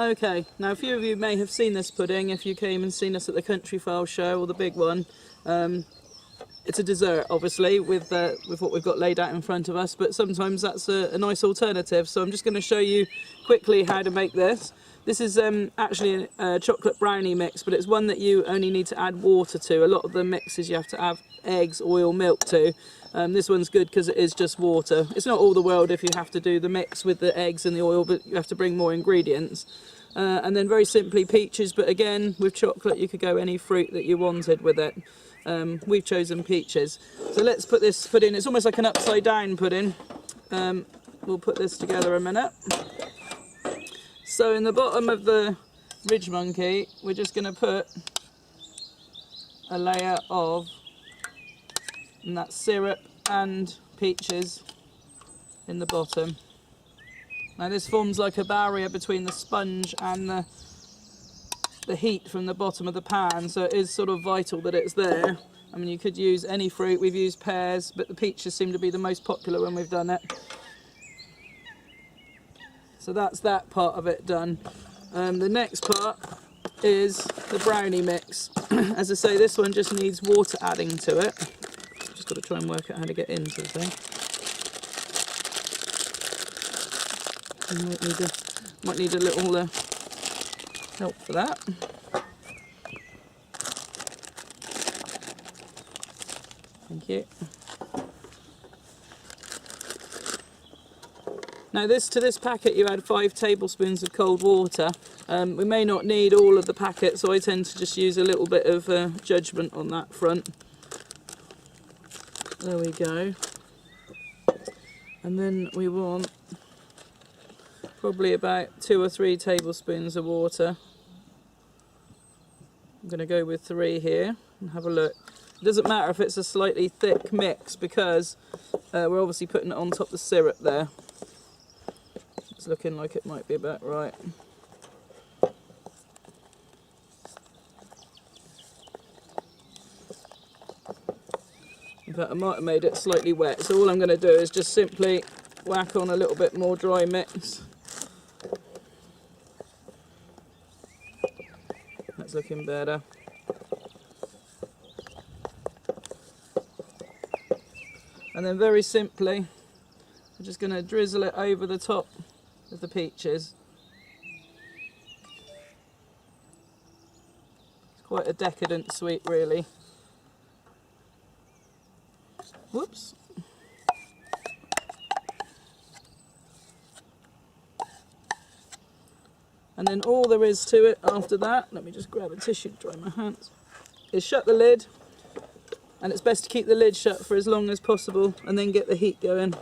Okay, now a few of you may have seen this pudding if you came and seen us at the Country File show, or the big one. It's a dessert, obviously, with what we've got laid out in front of us, but sometimes that's a nice alternative. So I'm just going to show you quickly how to make this. This is actually a chocolate brownie mix, but it's one that you only need to add water to. A lot of the mixes you have to add eggs, oil, milk to. This one's good because it is just water. It's not all the world if you have to do the mix with the eggs and the oil, but you have to bring more ingredients. And then very simply peaches, but again, with chocolate you could go any fruit that you wanted with it. We've chosen peaches. So let's put this pudding, it's almost like an upside down pudding. We'll put this together a minute. So in the bottom of the RidgeMonkey, we're just going to put a layer of that syrup and peaches in the bottom. Now this forms like a barrier between the sponge and the heat from the bottom of the pan, so it is sort of vital that it's there. I mean, you could use any fruit, we've used pears, but the peaches seem to be the most popular when we've done it. So that's that part of it done. The next part is the brownie mix. As I say, this one just needs water adding to it. Just got to try and work out how to get into the thing. Might need a little help for that. Thank you. Now to this packet you add 5 tablespoons of cold water. We may not need all of the packet, so I tend to just use a little bit of judgment on that front. There we go. And then we want probably about 2 or 3 tablespoons of water. I'm going to go with 3 here and have a look. It doesn't matter if it's a slightly thick mix because we're obviously putting it on top of the syrup there. It's looking like it might be about right. In fact, I might have made it slightly wet, so all I'm going to do is just simply whack on a little bit more dry mix. That's looking better. And then very simply, I'm just going to drizzle it over the top of the peaches. It's quite a decadent sweet, really. Whoops. And then all there is to it after that, let me just grab a tissue to dry my hands, is shut the lid. And it's best to keep the lid shut for as long as possible and then get the heat going.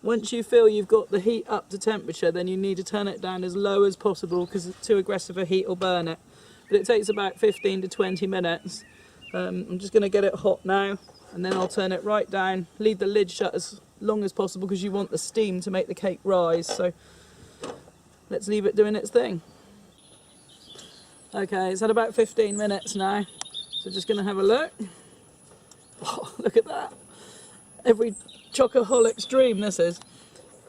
Once you feel you've got the heat up to temperature, then you need to turn it down as low as possible because too aggressive a heat will burn it. But it takes about 15 to 20 minutes. I'm just going to get it hot now and then I'll turn it right down. Leave the lid shut as long as possible because you want the steam to make the cake rise. So let's leave it doing its thing. Okay, it's had about 15 minutes now, so just going to have a look. Oh, look at that. Every chocoholic's dream this is.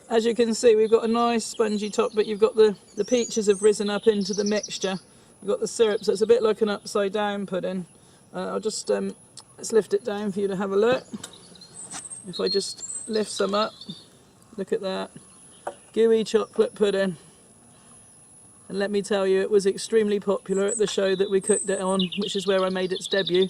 As you can see, we've got a nice spongy top, but you've got the peaches have risen up into the mixture. You've got the syrup, so it's a bit like an upside down pudding. I'll just, let's lift it down for you to have a look. If I just lift some up, look at that. Gooey chocolate pudding. And let me tell you, it was extremely popular at the show that we cooked it on, which is where I made its debut.